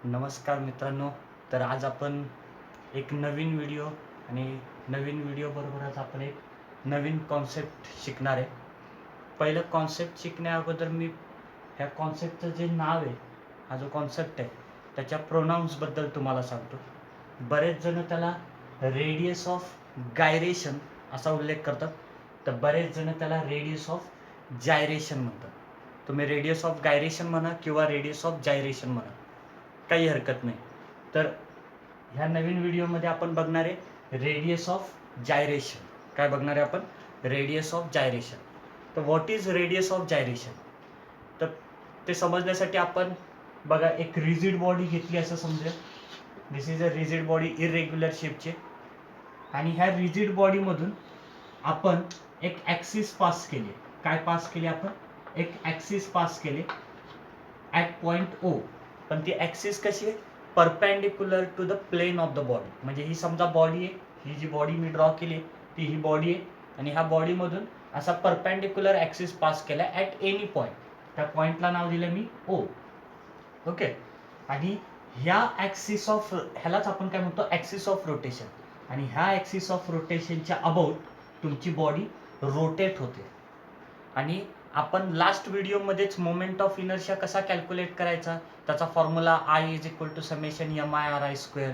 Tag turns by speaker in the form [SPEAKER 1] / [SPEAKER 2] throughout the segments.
[SPEAKER 1] नमस्कार मित्रांनो. तर आज आपण एक नवीन व्हिडिओ आणि नवीन व्हिडिओ बरोबरच आपण एक नवीन कॉन्सेप्ट शिकणार आहे. पहिलं कॉन्सेप्ट शिकण्या अगोदर मी ह्या कॉन्सेप्टचं जे नाव आहे, हा जो कॉन्सेप्ट आहे त्याच्या प्रोनाउन्सबद्दल तुम्हाला सांगतो. बरेच जण त्याला रेडियस ऑफ गायरेशन असा उल्लेख करतात, तर बरेच जण त्याला रेडियस ऑफ जायरेशन म्हणतात. तुम्ही रेडियस ऑफ गायरेशन म्हणा किंवा रेडियस ऑफ जायरेशन म्हणा, काही हरकत नाही. तर ह्या नवीन व्हिडिओमध्ये आपण बघणार आहे रेडियस ऑफ जायरेशन. काय बघणार आहे आपण? Radius of gyration. तर what is radius of gyration? तर ते समजण्यासाठी आपण बघा, एक रिजिड बॉडी घेतली असं समजा. This is a rigid body, irregular शेपची. आणि ह्या रिजिड बॉडीमधून आपण एक ॲक्सिस पास केले. काय पास केले आपण? एक ॲक्सिस पास केले ॲट पॉइंट ओ. पण ती ॲक्सिस कशी आहे? Perpendicular to the plane of the body. म्हणजे ही समजा बॉडी आहे, ही जी बॉडी मी ड्रॉ केली ती ही बॉडी आहे, आणि ह्या बॉडीमधून असा परपेंडिक्युलर ॲक्सिस पास केला ॲट एनी पॉईंट. त्या पॉईंटला नाव दिलं मी ओ. ओके. आणि ह्या ॲक्सिस ऑफ, ह्यालाच आपण काय म्हणतो? Axis of rotation. आणि ह्या ॲक्सिस ऑफ रोटेशनच्या अबाउट तुमची बॉडी रोटेट होते. आणि आपण लास्ट व्हिडिओमध्येच मोमेंट ऑफ इनर्शिया कसा कॅल्क्युलेट करायचा त्याचा formula I is equal to summation M I R I square.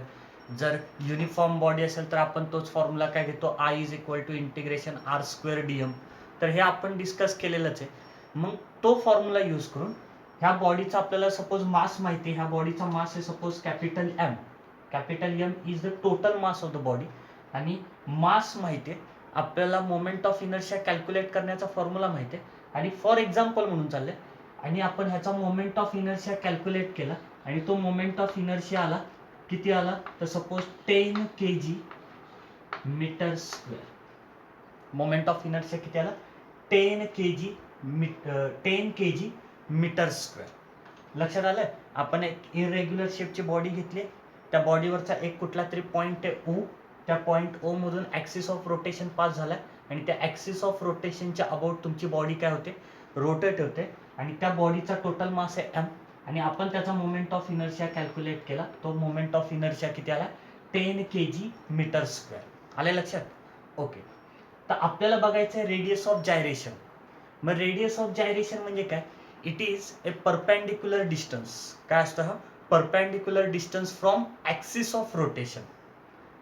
[SPEAKER 1] जर युनिफॉर्म बॉडी असेल तर आपण तोच फॉर्म्युला काय घेतो? I is equal to integration R square D M. तर हे आपण डिस्कस केलेलंच आहे. मग तो फॉर्म्युला यूज करून ह्या बॉडीचा आपल्याला सपोज मास माहिती आहे. ह्या बॉडीचा मास आहे suppose capital M. Capital M is the total mass of the body. आणि मास माहिती आहे आपल्याला, मोमेंट ऑफ इनर्शिया कॅल्क्युलेट करण्याचा फॉर्म्युला माहिती आहे. आणि फॉर एक्झाम्पल म्हणून चाललंय, आणि आपण ह्याचा मोमेंट ऑफ इनर्शिया कॅल्क्युलेट केला आणि तो मोमेंट ऑफ इनर्शिया आला किती आला? तर suppose 10 kg metre square. Moment of inertia किती आला? 10 kg मीटर स्क्वेअर. लक्षात आलं? आपण एक इरेग्युलर शेपची बॉडी घेतली, त्या बॉडीवरचा एक कुठला तरी पॉईंट आहे ओ. त्या पॉईंट ओ मधून ॲक्सिस ऑफ रोटेशन पास झालाय, आणि त्या ॲक्सिस ऑफ रोटेशनच्या अबाउट तुमची बॉडी काय होते? रोटेट होते. आणि त्या बॉडीचा टोटल मास आहे एम, आणि आपण त्याचा मोमेंट ऑफ इनर्शिया कॅल्क्युलेट केला. तो मोमेंट ऑफ इनर्शिया किती आला? 10 kg मीटर स्क्वेअर. आले लक्षात? ओके. तर आपल्याला बघायचं आहे रेडियस ऑफ जायरेशन. मग रेडियस ऑफ जायरेशन म्हणजे काय? It is a perpendicular distance. काय असतं हा? Perpendicular distance from axis of rotation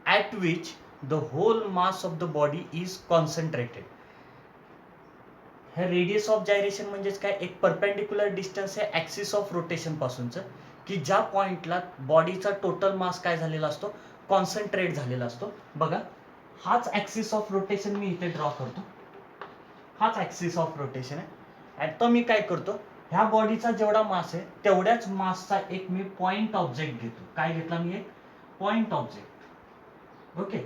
[SPEAKER 1] at which the hole mass of the body is concentrated. हे रेडियस ऑफ जायरेशन म्हणजेच काय? एक परपेंडिक्युलर डिस्टन्स आहे ॲक्सिस ऑफ रोटेशन पासूनचं, की ज्या पॉइंटला बॉडीचा टोटल मास काय झालेला असतो? कॉन्सन्ट्रेट झालेला असतो. बघा, हाच ॲक्सिस ऑफ रोटेशन मी इथे ड्रॉ करतो. हाच ॲक्सिस ऑफ रोटेशन आहे. आता मी काय करतो? ह्या बॉडीचा जेवढा मास आहे तेवढ्याच मासचा एक मी पॉइंट ऑब्जेक्ट घेतो. काय घेतला मी? एक पॉइंट ऑब्जेक्ट. ओके.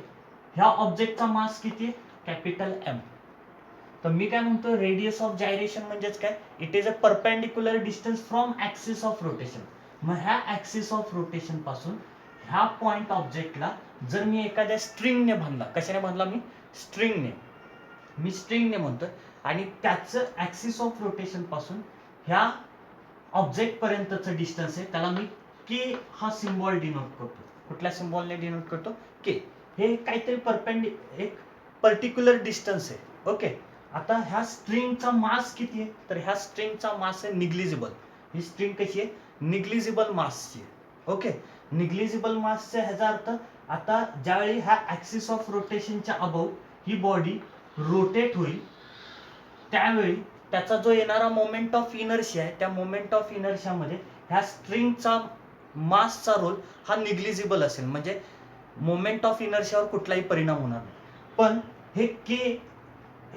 [SPEAKER 1] ह्या ऑब्जेक्टचा मास किती आहे? Capital M. तर मी काय म्हणतो? रेडियस ऑफ जायरेशन म्हणजेच काय? It is a perpendicular distance from axis of rotation. मग ह्या ॲक्सिस ऑफ रोटेशन पासून ह्या पॉइंट ऑब्जेक्टला जर मी एखाद्या स्ट्रिंगने बांधला. कशाने बांधला मी? स्ट्रिंगने. मी स्ट्रिंगने म्हणतोय. आणि त्याचं ॲक्सिस ऑफ रोटेशन पासून ह्या ऑब्जेक्ट पर्यंतचं डिस्टन्स आहे, त्याला मी के हा सिम्बॉल डिनोट करतो. कुठल्या सिम्बॉलने डिनोट करतो? के. हे काहीतरी एक पर्टिक्युलर डिस्टन्स आहे. ओके. आता ह्या स्ट्रिंगचा मास किती आहे? तर ह्या स्ट्रिंगचा मास आहे निग्लिजिबल. ही स्ट्रिंग कशी आहे? निग्लिजिबल मासची. ओके. निग्लिजिबल मासचा ह्याचा अर्थ, आता ज्यावेळी ह्या ॲक्सिस ऑफ रोटेशनच्या अबाउट ही बॉडी रोटेट होईल त्यावेळी त्याचा जो येणारा मोमेंट ऑफ इनर्शिया आहे, त्या मोमेंट ऑफ इनर्शियामध्ये ह्या स्ट्रिंगचा मासचा रोल हा निग्लिजिबल असेल. म्हणजे मोमेंट ऑफ इनर्शियावर कुठलाही परिणाम होणार नाही. पण हे के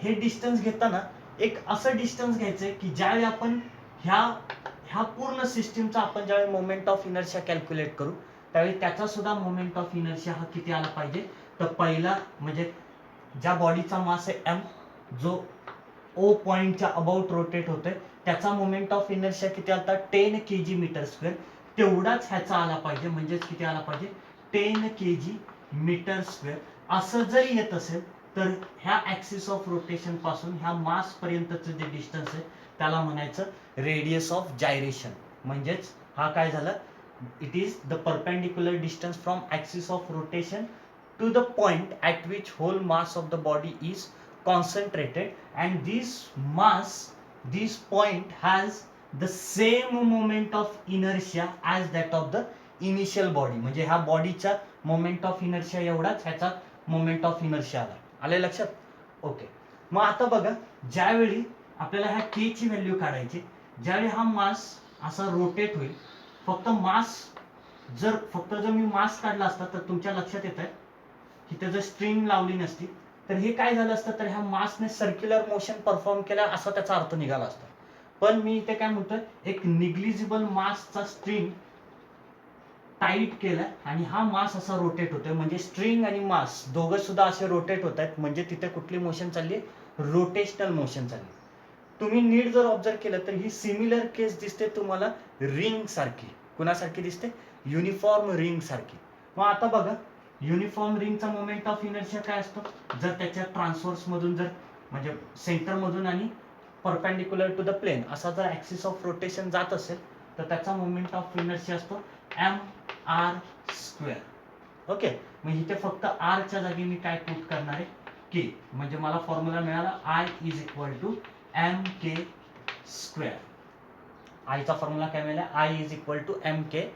[SPEAKER 1] हे डिस्टन्स घेताना एक असं डिस्टन्स घ्यायचंय की ज्यावेळी आपण ह्या पूर्ण सिस्टीमचा आपण ज्यावेळी मोमेंट ऑफ इनर्शिया कॅल्क्युलेट करू त्यावेळी त्याचा सुद्धा मोमेंट ऑफ इनर्शिया हा किती आला पाहिजे? तर पहिला म्हणजे ज्या बॉडीचा मास आहे एम, जो ओ पॉइंटच्या अबाउट रोटेट होतोय, त्याचा मोमेंट ऑफ इनर्शिया किती आला? 10 kg मीटर स्क्वेअर. तेवढाच ह्याचा आला पाहिजे. म्हणजेच किती आला पाहिजे? 10 kg मीटर स्क्वेअर. असं जर येत असेल तर ह्या ॲक्सिस ऑफ रोटेशन पासून ह्या मास पर्यंतचं जे डिस्टन्स आहे त्याला म्हणायचं रेडियस ऑफ जायरेशन. म्हणजेच हा काय झाला? It is the perpendicular distance from axis of rotation to the point at which whole mass of the body is concentrated, and this mass, this point has the same moment of inertia as that of the initial body. म्हणजे ह्या बॉडीचा moment of inertia एवढाच ह्याचा moment of inertia आला. आले लक्षात? Okay. मग आता बघा, ज्यावेळी आपल्याला ह्या के ची व्हॅल्यू काढायची, ज्यावेळी हा मास असा रोटेट होईल, फक्त जर मी मास काढला असता तर तुमच्या लक्षात येत आहे की जर स्ट्रिंग लावली नसती तर हे काय झालं असतं, तर ह्या मासने सर्क्युलर मोशन परफॉर्म केला असा त्याचा अर्थ निघाला असता. पण मी इथे काय म्हणतोय, एक निग्लिजिबल मासचा स्ट्रिंग टाईट केलाय आणि हा मास असा रोटेट होतोय, म्हणजे स्ट्रिंग आणि मास दोघं सुद्धा असे रोटेट होत आहेत, म्हणजे तिथे कुठली मोशन चालली, रोटेशनल मोशन चालली. तुम्ही नीट जर ऑब्झर्व केलं तर ही सिमिलर केस दिसते तुम्हाला रिंग सारखी. कुणासारखी दिसते? युनिफॉर्म रिंग सारखी. मग आता बघा, युनिफॉर्म रिंगचा मोमेंट ऑफ इनर्शिया काय असतो, जर त्याच्या ट्रान्सव्हर्स मधून जर म्हणजे सेंटर मधून आणि परपेंडिक्युलर टू द प्लेन असा जर ऍक्सिस ऑफ रोटेशन जात असेल तर त्याचा मोमेंट ऑफ इनर्शिया असतो mr². ओके. मग इथे फक्त r च्या जागी मी काय पुट करणार आहे, k. म्हणजे मला फॉर्म्युला मिळाला I = mk². I चा फॉर्म्युला काय मिळाला, I = mk².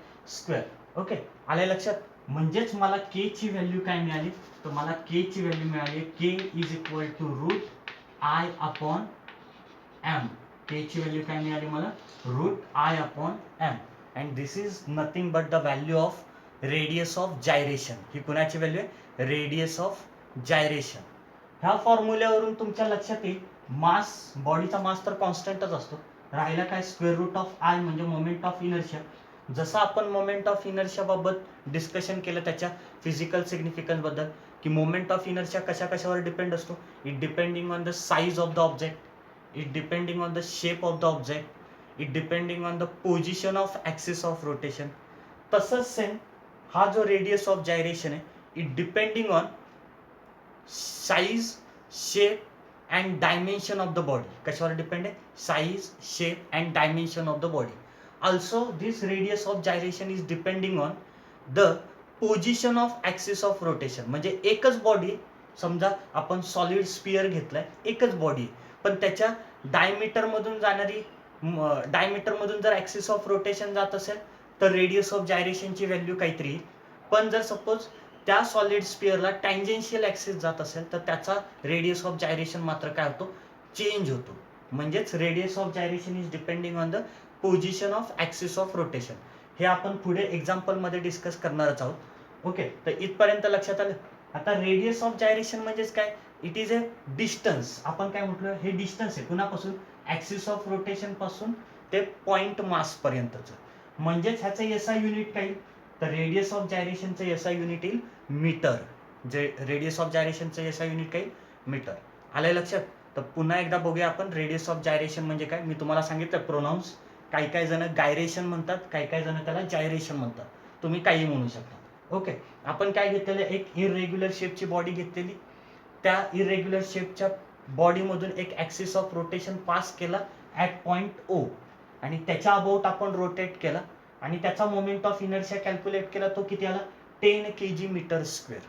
[SPEAKER 1] ओके. आले लक्षात? म्हणजेच मला k ची व्हॅल्यू काय मिळाली, तर मला k ची व्हॅल्यू मिळाली k = √I/m. k ची व्हॅल्यू काय मिळाली मला, √I/m. and this is nothing but the value of radius of gyration. ही कुणाची व्हॅल्यू आहे, रेडियस ऑफ जायरेशन. ह्या फॉर्म्युल्यावरून तुमच्या लक्षात येईल मास, बॉडीचा मास तर कॉन्स्टंटच असतो, राहिला काय √I म्हणजे मोमेंट ऑफ इनर्शिया. जसं आपण मोमेंट ऑफ इनर्शिया बाबत डिस्कशन केलं त्याच्या फिजिकल सिग्निफिकन्स बद्दल, की मोमेंट ऑफ इनर्शिया कशावर डिपेंड असतो, it depending on the size of the object, it depending on the shape of the object, it depending on the position of axis of rotation. तसंच same हा जो radius of gyration आहे, it depending on size, shape and dimension of the body. कशावर depend आहे, size, shape and dimension of the body. Also this radius of gyration is depending on the position of axis of rotation. म्हणजे एकच body, समजा आपण solid sphere घेतलाय, एकच body, पण त्याच्या डायमीटर मधून जर ऍक्सिस ऑफ रोटेशन जात असेल तर रेडियस ऑफ जायरेशनची व्हॅल्यू काहीतरी. पण जर सपोज त्या सॉलिड स्पियरला टँजेन्शियल ऍक्सिस जात असेल तर त्याचा रेडियस ऑफ जायरेशन मात्र काय होतो, चेंज होतो. म्हणजेच radius of gyration is depending on the position of axis of rotation. हे आपण पुढे एक्झाम्पल मध्ये डिस्कस करणारच आहोत. ओके. तर इथपर्यंत लक्षात आलं. आता रेडियस ऑफ जायरेशन म्हणजेच काय, इट इज अ डिस्टन्स. आपण काय म्हटलं, हे डिस्टन्स आहे कुणापासून, ऍक्सिस ऑफ रोटेशन पासून ते पॉइंट मास पर्यंतचं. म्हणजेच ह्याचं एसआय युनिट काय, तर रेडियस ऑफ जायरेशनचं एसआय युनिट येईल मीटर. जे रेडियस ऑफ जायरेशनचं एसआय युनिट काय, मीटर. आलंय लक्षात? तर पुन्हा एकदा बघूया आपण रेडियस ऑफ जायरेशन म्हणजे काय. मी तुम्हाला सांगितलं प्रोनाउन्स, काही जण गायरेशन म्हणतात, काही जण त्याला जायरेशन म्हणतात, तुम्ही काही म्हणू शकता. ओके. आपण काय घेतलेलं, एक इरेग्युलर शेपची बॉडी घेतलेली, त्या इरेग्युलर शेपच्या बॉडीमधून एक ऍक्सिस ऑफ रोटेशन पास केला ऍट पॉइंट O आणि त्याच्या अबाउट आपण रोटेट केला आणि त्याचा मोमेंट ऑफ इनर्शिया कॅल्क्युलेट केला, तो किती आला, 10 kg/m².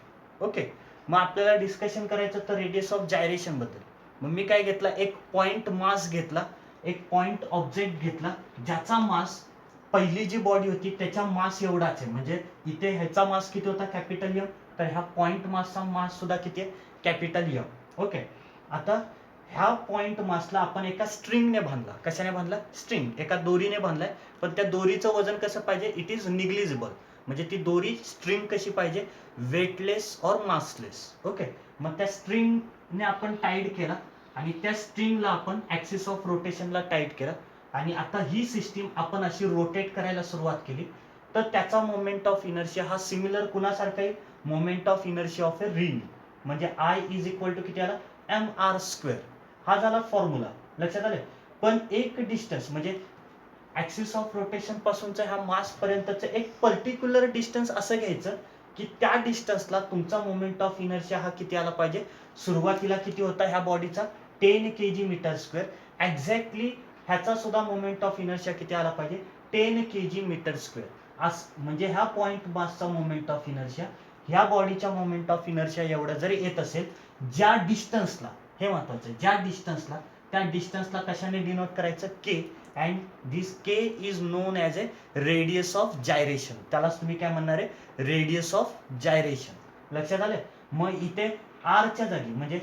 [SPEAKER 1] ओके. मग आपल्याला डिस्कशन करायचं तर रेडियस ऑफ जायरेशन बद्दल. मग मी काय घेतला, एक पॉइंट मास घेतला, एक पॉइंट ऑब्जेक्ट घेतला ज्याचा मास पहिली जी बॉडी होती त्याच्या मास एवढाच आहे. म्हणजे इथे ह्याचा मास किती होता, कॅपिटल M, तर ह्या पॉइंट मासचा मास सुद्धा किती आहे, कॅपिटल M. ओके. आता ह्या पॉइंट मासला आपण एका स्ट्रिंगने बांधला. कशाने बांधला, स्ट्रिंग, एका दोरीने बांधलाय. पण त्या दोरीचं वजन कसं पाहिजे, इट इज निग्लिजिबल. म्हणजे ती दोरी, स्ट्रिंग कशी पाहिजे, वेटलेस और मासलेस. ओके. मग त्या स्ट्रिंगने आपण टाईट केला आणि त्या स्ट्रिंगला आपण ऍक्सिस ऑफ रोटेशनला टाईट केला आणि आता ही सिस्टीम आपण अशी रोटेट करायला सुरुवात केली तर त्याचा मोमेंट ऑफ इनर्शिया हा सिमिलर कुणासारखा आहे, moment of inertia of a ring. म्हणजे I = किती आला, mr². हा झाला फॉर्म्युला. लक्षात आलं? पण एक डिस्टन्स म्हणजे ऍक्सिस ऑफ रोटेशन पासूनचा ह्या मास पर्यंतचं एक पर्टिक्युलर डिस्टन्स असं घ्यायचं की त्या डिस्टन्सला तुमचा मोमेंट ऑफ इनर्शिया हा किती आला पाहिजे, सुरुवातीला किती होता ह्या बॉडीचा, 10 kg/m². एक्झॅक्टली ह्याचा सुद्धा मोमेंट ऑफ इनर्शिया किती आला पाहिजे, 10 kg/m². म्हणजे ह्या पॉइंट मासचा मोमेंट ऑफ इनर्शिया ह्या बॉडीच्या मोमेंट ऑफ इनर्शिया एवढं जरी येत असेल, ज्या डिस्टन्सला, हे महत्वाचं, ज्या डिस्टन्सला, त्या डिस्टन्सला कशाने डिनोट करायचं, K, and this K is known as a radius of gyration. त्यालाच तुम्ही काय म्हणणार आहे, रेडियस ऑफ जायरेशन. लक्षात आलं. मग इथे आरच्या जागी म्हणजे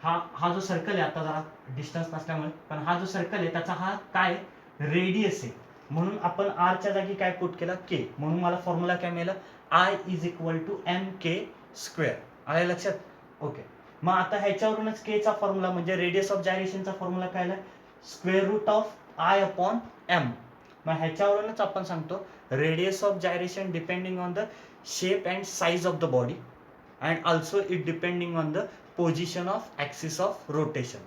[SPEAKER 1] हा जो सर्कल आहे, आता जरा डिस्टन्स नसल्यामुळे, पण हा जो सर्कल आहे त्याचा हा काय रेडियस आहे, म्हणून आपण आरच्या जागी काय पुट केला, के. म्हणून मला फॉर्म्युला काय मिळाला, I is equal to M K square. आलं लक्षात. ओके. मग आता ह्याच्यावरूनच के चा फॉर्म्युला म्हणजे रेडियस ऑफ जायरेशनचा फॉर्म्युला काय आला, square root of I upon M. मग ह्याच्यावरूनच आपण सांगतो radius of gyration depending on the shape and size of the body and also it depending on the position of axis of rotation.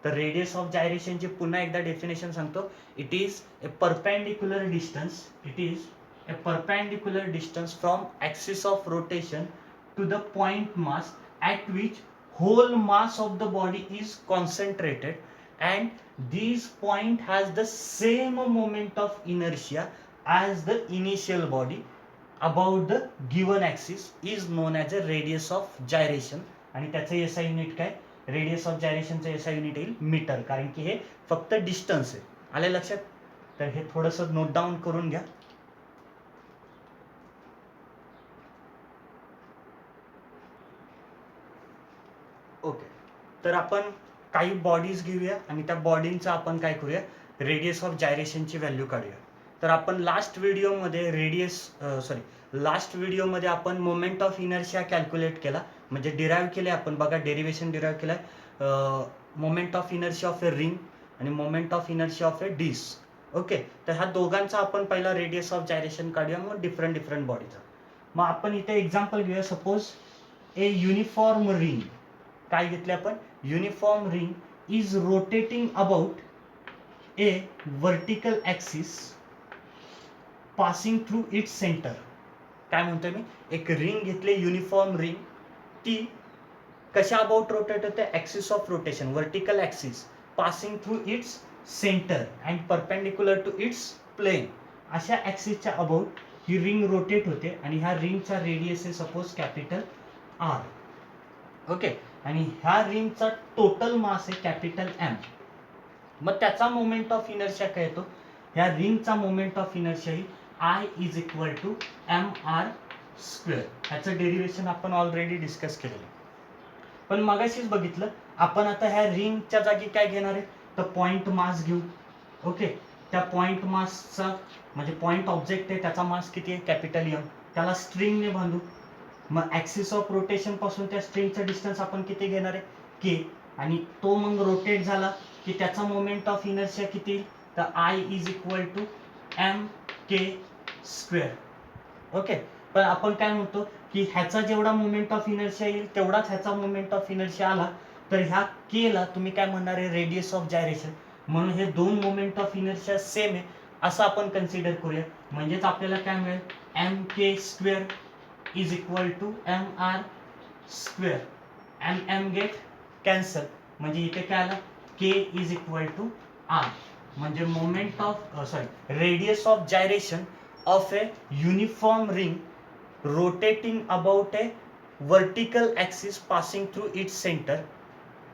[SPEAKER 1] तर radius of जायरेशनची पुन्हा एकदा definition सांगतो. It is a perpendicular distance, it is a perpendicular distance from axis of rotation to the point mass at which whole mass of the body is concentrated, and this point has the same moment of inertia as the initial body about the given axis is known as a radius of gyration. आणि त्याचं SI unit काय, radius of जायरेशनचं SI unit येईल metre, कारण की हे फक्त distance आहे. आले लक्षात. तर हे थोडंसं नोट डाऊन करून घ्या. ओके. तर आपण काही बॉडीज घेऊया आणि त्या बॉडींचं आपण काय करूया, रेडियस ऑफ जायरेशनची व्हॅल्यू काढूया. तर आपण लास्ट व्हिडिओमध्ये आपण मोमेंट ऑफ इनर्शिया कॅल्क्युलेट केला, म्हणजे डिराईव्ह केले आपण. बघा, डेरिवेशन डिराईव्ह केलाय, moment of inertia of a ring आणि moment of inertia of a disc. Okay. तर ह्या दोघांचा आपण पहिला रेडियस ऑफ जायरेशन काढूया, मग डिफरंट बॉडीचा. मग आपण इथे एक्झाम्पल घेऊया. सपोज ए युनिफॉर्म रिंग, काय घेतले आपण, uniform ring is rotating about a vertical axis passing through its centre. काय म्हणतोय मी, एक रिंग घेतली युनिफॉर्म रिंग, ती कशा अबाउट रोटेट होते, axis of rotation, vertical axis passing through its centre and perpendicular to its plane. अशा ॲक्सिसच्या about ही रिंग रोटेट होते आणि ह्या रिंगचा रेडियस आहे सपोज कॅपिटल आर. ओके. आणि ह्या रिंगचा टोटल मास आहे कॅपिटल एम. मग त्याचा मोमेंट ऑफ इनर्शिया काय येतो, ह्या रिंगचा मोमेंट ऑफ इनर्शिया ही I is equal to M R square. ह्याचं डेरिवेशन आपण ऑलरेडी डिस्कस केलेलं. पण मगाशीच बघितलं आपण, आता ह्या रिंगच्या जागी काय घेणार आहे, तर पॉइंट मास घेऊ. ओके. त्या पॉइंट मासचा म्हणजे पॉइंट ऑब्जेक्ट आहे, त्याचा मास किती आहे, कॅपिटल एम. त्याला स्ट्रिंगने बांधू. मग ॲक्सिस ऑफ रोटेशन पासून त्या स्ट्रिंगचं डिस्टन्स आपण किती घेणार आहे, के. आणि तो मग रोटेट झाला की त्याचा मोमेंट ऑफ इनर्शिया किती, तर I is equal to M K square. Okay. पण आपण काय म्हणतो की ह्याचा जेवढा मोमेंट ऑफ इनर्शिया येईल तेवढाच ह्याचा मोमेंट ऑफ इनर्शिया आला, तर ह्या के ला तुम्ही काय म्हणणार आहे, रेडियस ऑफ जायरेशन. म्हणून हे दोन मोमेंट ऑफ इनर्शिया सेम आहे असं आपण कन्सिडर करूया. म्हणजेच आपल्याला काय मिळेल, M K square is equal to mr square and m get cancel. म्हणजे इथे काय आलं, k is equal to r. म्हणजे moment of radius of gyration of a uniform ring rotating about a vertical axis passing through its centre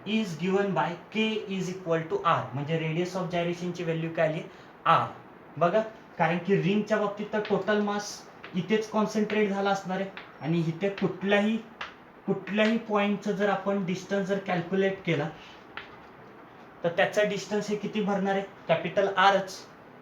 [SPEAKER 1] is given by k is equal to r. म्हणजे radius of जायरेशनची value काय आली, r. बघा, कारण की रिंगच्या बाबतीत तर टोटल मास इथेच कॉन्सन्ट्रेट झाला असणार आहे आणि इथे कुठल्याही पॉईंटचं जर आपण डिस्टन्स जर कॅल्क्युलेट केला तर त्याचा डिस्टन्स हे किती भरणार आहे, कॅपिटल आरच.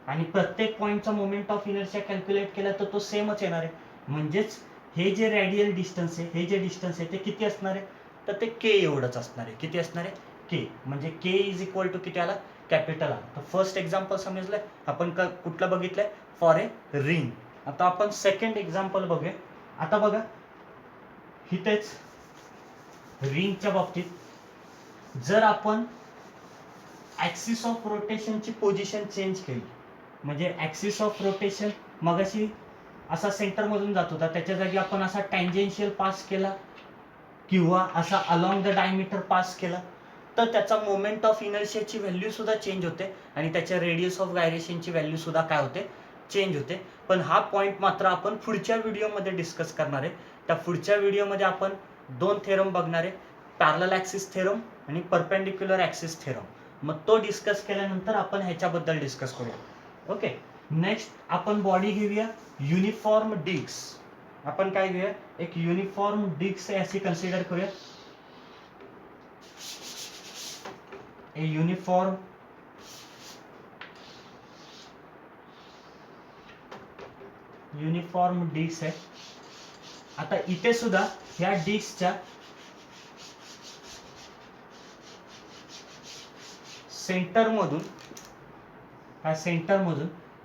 [SPEAKER 1] आणि प्रत्येक पॉईंटचा मोमेंट ऑफ इनर्शिया कॅल्क्युलेट केला तर तो सेमच येणार आहे. म्हणजेच हे जे रेडियल डिस्टन्स आहे, हे जे डिस्टन्स आहे ते किती असणार आहे, तर ते के एवढंच असणार आहे. किती असणार आहे, के. म्हणजे के इज इक्वल टू किती आला, कॅपिटल आर. तर फर्स्ट एक्झाम्पल समजलंय आपण, कुठलं बघितलंय, फॉर ए रिंग. आता आपण सेकंड एक्झाम्पल बघूया. आता बघा, इथेच रिंगच्या बाबतीत जर आपण ॲक्सिस ऑफ रोटेशनची पोझिशन चेंज केली, म्हणजे ॲक्सिस ऑफ रोटेशन मगाशी असा सेंटरमधून जात होता, त्याच्या जागी आपण असा टँजेन्शियल पास केला किंवा असा अलॉंग द डायमीटर पास केला, तर त्याचा मोमेंट ऑफ इनर्शियाची व्हॅल्यू सुद्धा चेंज होते आणि त्याच्या रेडियस ऑफ गायरेशनची व्हॅल्यू सुद्धा काय होते, चेंज होते. पण हा पॉईंट मात्र आपण पुढच्या व्हिडिओमध्ये डिस्कस करणार आहे. त्या पुढच्या व्हिडिओमध्ये आपण 2 थेरम बघणार आहे, पॅरलल ॲक्सिस थेरम आणि परपेंडिक्युलर ॲक्सिस थेरम. मग तो डिस्कस केल्यानंतर आपण ह्याच्याबद्दल डिस्कस करूया. ओके. नेक्स्ट आपण बॉडी घेऊया युनिफॉर्म डिस्क. आपण काय घेऊया, एक युनिफॉर्म डिस्क अशी कन्सिडर करूया. ए युनिफॉर्म डिस्क आहे. आता इथे सुद्धा ह्या डिस्कच्या सेंटरमधून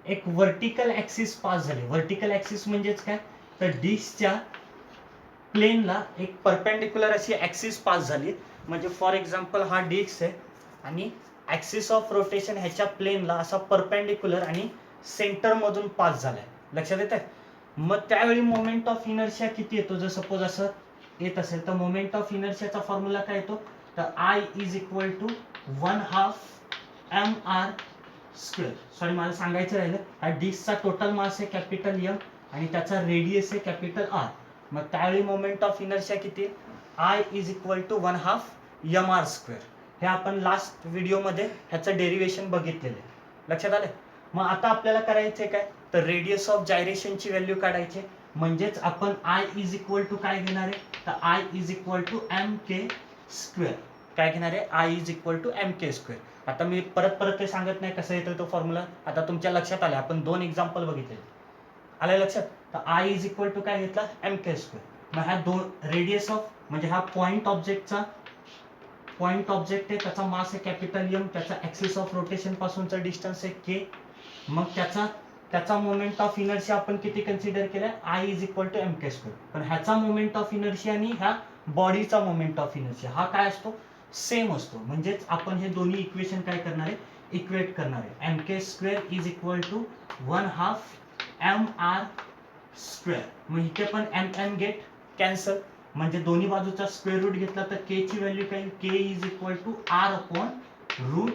[SPEAKER 1] एक व्हर्टिकल ॲक्सिस पास झाले. व्हर्टिकल ॲक्सिस म्हणजेच काय, तर डिस्कच्या प्लेनला एक परपेंडिक्युलर अशी ॲक्सिस पास झाली. म्हणजे फॉर एक्झाम्पल हा डिस्क आहे आणि ॲक्सिस ऑफ रोटेशन ह्याच्या प्लेनला असा परपेंडिक्युलर आणि सेंटरमधून पास झालाय. लक्षात येत आहे. मग त्यावेळी मोमेंट ऑफ इनर्शिया किती येतो, जर सपोज असं येत असेल तर मोमेंट ऑफ इनर्शियाचा फॉर्म्युला काय येतो, तर I is equal to 1/2 mr square. Sorry, मला सांगायचं राहिलं, हा डिस्कचा टोटल मास आहे कॅपिटल M आणि त्याचा रेडियस आहे कॅपिटल R. मग त्यावेळी मोमेंट ऑफ इनर्शिया किती, I is equal to 1/2 mr square. हे आपण लास्ट व्हिडिओमध्ये ह्याचं डेरिवेशन बघितलेलं आहे. लक्षात आलं. मग आता आपल्याला करायचंय काय, तर रेडियस ऑफ जायरेशनची व्हॅल्यू काढायची. म्हणजेच आपण I इज इक्वल टू काय घेणार आहे, तर I is equal to mk square. काय घेणार आहे, I is equal to mk square. आता मी परत ते सांगत नाही कसं येतो तो फॉर्म्युला. आता तुमच्या लक्षात आलं, आपण 2 एक्झाम्पल बघितले. आलं लक्षात. तर I इज इक्वल टू काय घेतला, mk स्क्वेअर. मग ह्या दोन रेडियस ऑफ म्हणजे हा पॉइंट ऑब्जेक्ट आहे, त्याचा मास आहे कॅपिटल M, त्याचा ॲक्सिस ऑफ रोटेशन पासूनचा डिस्टन्स आहे k. मग त्याचा मोमेंट ऑफ इनर्शिया आपण किती कन्सिडर केलाय, I is equal to mk square. पण ह्याचा मोमेंट ऑफ इनर्शिया आणि ह्या बॉडीचा मोमेंट ऑफ इनर्शिया हा काय असतो, सेम असतो. म्हणजेच आपण हे दोन्ही इक्वेशन काय करणार आहे, इक्वेट करणार आहे. mk square is equal to 1/2 mr square. मग इथे पण m गेट कॅन्सल, म्हणजे दोन्ही बाजूचा स्क्वेअर रूट घेतला तर k ची व्हॅल्यू काय, k is equal to r upon root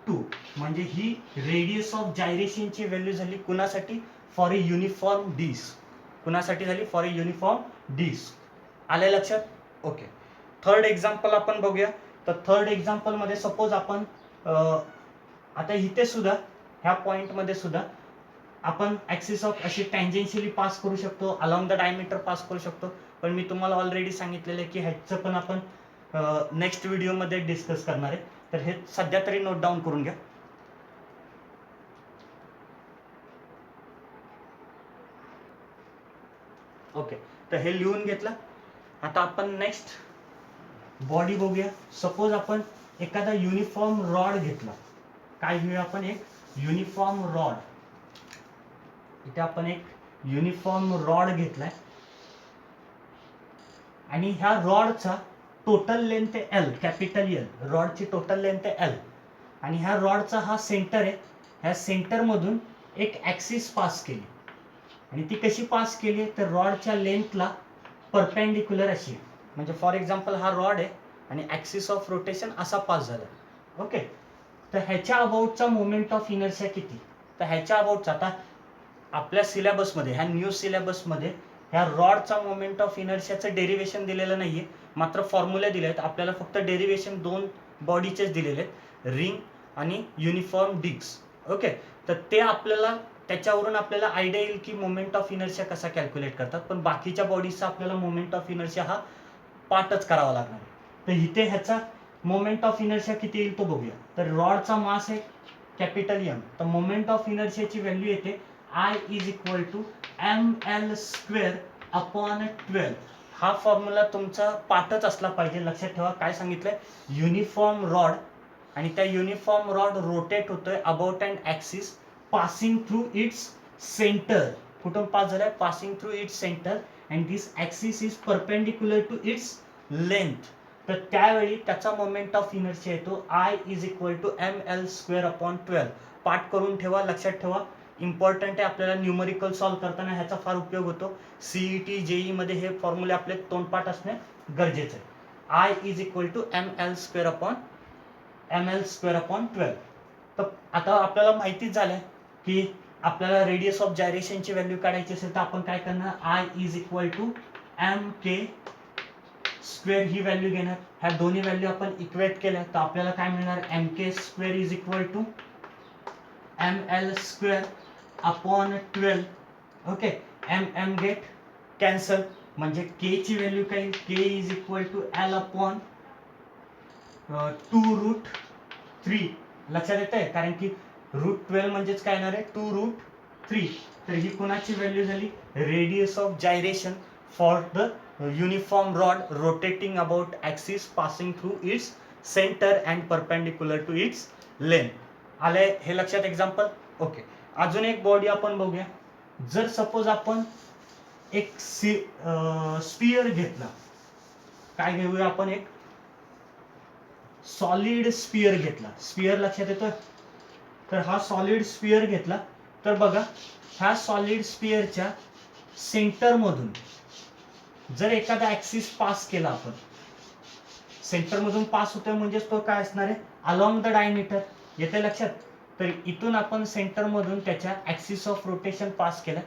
[SPEAKER 1] 2. म्हणजे ही रेडियस ऑफ जायरेशनची व्हॅल्यू झाली कुणासाठी, फॉर अ युनिफॉर्म डिस्क. कुणासाठी झाली, फॉर अ युनिफॉर्म डिस्क. आले लक्षात. ओके. थर्ड एक्झाम्पल आपण बघूया. तर थर्ड एक्झाम्पल मध्ये सपोज आपण आता इथे सुद्धा ह्या पॉइंट मध्ये सुद्धा आपण ॲक्सिस ऑफ अशी टँजेन्शियली पास करू शकतो, अलॉंग द डायमीटर पास करू शकतो. पण मी तुम्हाला ऑलरेडी सांगितलेलं आहे की ह्याचं पण आपण नेक्स्ट व्हिडिओमध्ये डिस्कस करणार आहे. तर हे सध्या तरी नोट डाऊन करून घ्या. ओके. तर हे लिहून घेतलं. आता आपण नेक्स्ट बॉडी बघूया. सपोज आपण एखादा युनिफॉर्म रॉड घेतला. काय घेऊया आपण, एक युनिफॉर्म रॉड. इथे आपण एक युनिफॉर्म रॉड घेतलाय आणि ह्या रॉडचा टोटल लेंथ आहे L, कॅपिटल L. रॉडची टोटल लेंथ आहे L आणि ह्या रॉडचा हा सेंटर आहे. ह्या सेंटरमधून एक ॲक्सिस पास केली आणि ती कशी पास केली, तर रॉडच्या लेंथला परपेंडिक्युलर अशी. म्हणजे फॉर एक्झाम्पल हा रॉड आहे आणि ॲक्सिस ऑफ रोटेशन असा पास झाला. ओके. तर ह्याच्या अबाउटचा मोमेंट ऑफ इनर्शिया किती, तर ह्याच्या अबाउटचा आता आपल्या सिलेबसमध्ये, ह्या न्यू सिलेबसमध्ये ह्या रॉडचा मोमेंट ऑफ इनर्शियाचं डेरिवेशन दिलेलं नाहीये, मात्र फॉर्म्युले दिले आहेत. आपल्याला फक्त डेरिवेशन 2 बॉडीचेच दिलेले आहेत, रिंग आणि युनिफॉर्म डिस्क. ओके. तर ते आपल्याला त्याच्यावरून आपल्याला आयडिया येईल की मोमेंट ऑफ इनर्शिया कसा कॅल्क्युलेट करतात. पण बाकीच्या बॉडीजचा आपल्याला मोमेंट ऑफ इनर्शिया हा पार्टच करावा लागणार आहे. तर इथे ह्याचा मोमेंट ऑफ इनर्शिया किती येईल तो बघूया. तर रॉडचा मास आहे कॅपिटल M, तर मोमेंट ऑफ इनर्शियाची व्हॅल्यू येते I is equal to ml square upon 12. हा फॉर्म्युला तुमचा पाठच असला पाहिजे. लक्षात ठेवा काय सांगितलंय, युनिफॉर्म रॉड आणि त्या युनिफॉर्म रॉड रोटेट होतोय about and axis passing through its centre. कुठून पास झालाय, passing through its centre and this axis is perpendicular to its length. तर त्यावेळी त्याचा मोमेंट ऑफ इनर्शिया येतो I is equal to ml square upon 12. पाठ करून ठेवा, लक्षात ठेवा, इम्पॉर्टंट आहे. आपल्याला न्यूमरिकल सॉल्व करताना ह्याचा फार उपयोग होतो. CET JEE मध्ये हे फॉर्म्युले आपले तोंडपाठ असणे गरजेचं आहे. I is equal to ml square upon 12. तर आता आपल्याला माहितीच झालंय की आपल्याला रेडियस ऑफ जायरेशनची व्हॅल्यू काढायची असेल तर आपण काय करणार, I is equal to M K square ही व्हॅल्यू घेणार. ह्या दोन्ही व्हॅल्यू आपण इक्वेट केल्या तर आपल्याला काय मिळणार, M K square is equal to M L square upon 12. Okay, M M get cancel, म्हणजे के ची व्हॅल्यू काय, K is equal to L upon 2√3. लक्षात येत आहे, कारण की √12 म्हणजेच काय येणार आहे, 2√3. तर ही कोणाची व्हॅल्यू झाली, radius of gyration for the uniform rod rotating about axis passing through its centre and perpendicular to its length. आले हे लक्षात एक्झाम्पल. ओके, अजून एक बॉडी आपण बघूया. जर सपोज आपण एक स्पियर घेतला, काय घेऊया आपण, एक सॉलिड स्पियर घेतला. स्पियर लक्षात येतोय, तर हा सॉलिड स्पियर घेतला. तर बघा, ह्या सॉलिड स्पियरच्या सेंटर मधून जर एखादा ऍक्सिस पास केला, आपण सेंटर मधून पास होतोय म्हणजेच तो काय असणार आहे, अलॉंग द डायमीटर. येते लक्षात. तर इथून आपण सेंटर मधून त्याच्या ऍक्सिस ऑफ रोटेशन पास केलं.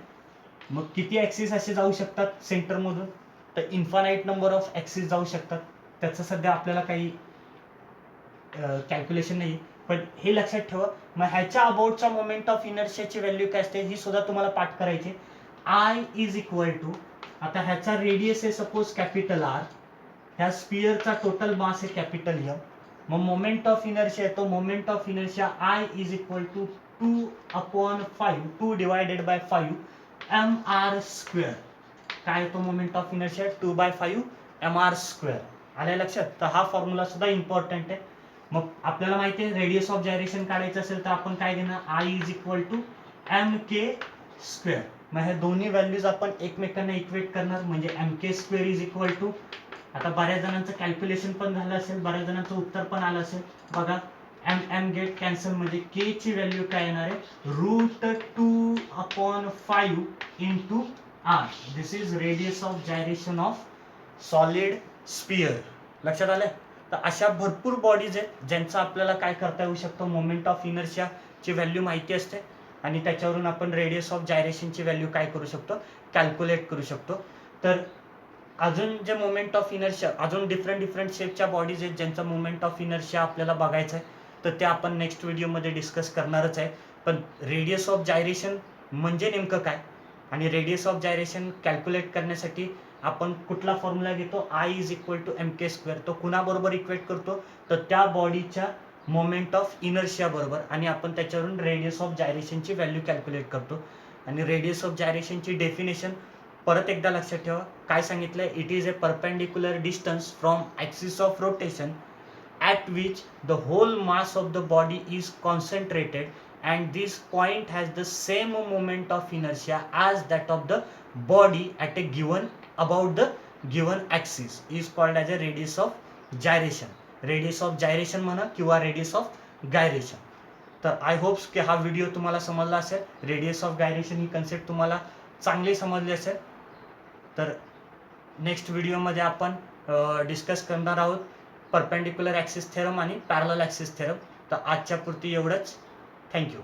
[SPEAKER 1] मग किती ऍक्सिस असे जाऊ शकतात सेंटर मधून, तर इन्फानाइट नंबर ऑफ ऍक्सिस जाऊ शकतात. त्याचं सध्या आपल्याला काही कॅल्क्युलेशन नाही, पण हे लक्षात ठेवा. मग ह्याच्या अबाउटचा मोमेंट ऑफ इनर्शियाची व्हॅल्यू काय असते ही सुद्धा तुम्हाला पाठ करायची. आय इज इक्वल टू, आता ह्याचा रेडियस आहे सपोज कॅपिटल आर, ह्या स्पियरचा टोटल मास आहे कॅपिटल एम. मग मोमेंट ऑफ इनर्शिया येतो, moment of inertia I is equal to 2/5, 2 divided by 5 M R square. काय येतो moment of inertia, 2/5 M R square. आल्या लक्षात. तर हा फॉर्म्युला सुद्धा इम्पॉर्टंट आहे. मग आपल्याला माहिती आहे रेडियस ऑफ जायरेशन काढायचं असेल तर आपण काय घेणार, I is equal to M K square. मग हे दोन्ही व्हॅल्यूज आपण एकमेकांना इक्वेट करणार, म्हणजे M K square is equal to, आता बऱ्याच जणांचं कॅल्क्युलेशन पण झालं असेल, बऱ्याच जणांचं उत्तर पण आलं असेल. बघा, एम एम गेट कॅन्सल, म्हणजे के ची व्हॅल्यू काय येणार आहे, √2/5 into R. This is radius of gyration of solid sphere. लक्षात आलं. तर अशा भरपूर बॉडीज आहेत ज्यांचा आपल्याला काय करता येऊ शकतो, मोमेंट ऑफ इनर्शिया ची व्हॅल्यू माहिती असते आणि त्याच्यावरून आपण रेडियस ऑफ जायरेशनची व्हॅल्यू काय करू शकतो, कॅल्क्युलेट करू शकतो. तर अजून जे मोमेंट ऑफ इनर्शिया, अजून डिफरंट शेपच्या बॉडीज आहेत ज्यांचा मोमेंट ऑफ इनर्शिया आपल्याला बघायचा आहे, तर ते आपण नेक्स्ट व्हिडिओमध्ये डिस्कस करणारच आहे. पण रेडियस ऑफ जायरेशन म्हणजे नेमकं काय आणि रेडियस ऑफ जायरेशन कॅल्क्युलेट करण्यासाठी आपण कुठला फॉर्म्युला घेतो, I is equal to M K square. तो कुणाबरोबर इक्वेट करतो, तर त्या बॉडीच्या मोमेंट ऑफ इनर्शिया बरोबर, आणि आपण त्याच्यावरून रेडियस ऑफ जायरेशनची व्हॅल्यू कॅल्क्युलेट करतो. आणि रेडियस ऑफ जायरेशनची डेफिनेशन परत एकदा लक्षात ठेवा. काय सांगितलंय, it is a perpendicular distance from axis of rotation at which the whole mass of the body is concentrated and this point has the same moment of inertia as that of the body at a given about the given axis is called as a radius of gyration. Radius of gyration म्हणा किंवा radius of gyration. तर I hopes की हा video तुम्हाला समजला असेल. Radius of gyration he concept तुम्हाला चांगली समजली असेल. तर नेक्स्ट व्हिडिओमध्ये आपण डिस्कस करणार आहोत परपेंडिक्युलर ॲक्सिस थेरम आणि पॅरलल ॲक्सिस थेरम. तर आजच्या पुरती एवढंच. थँक्यू.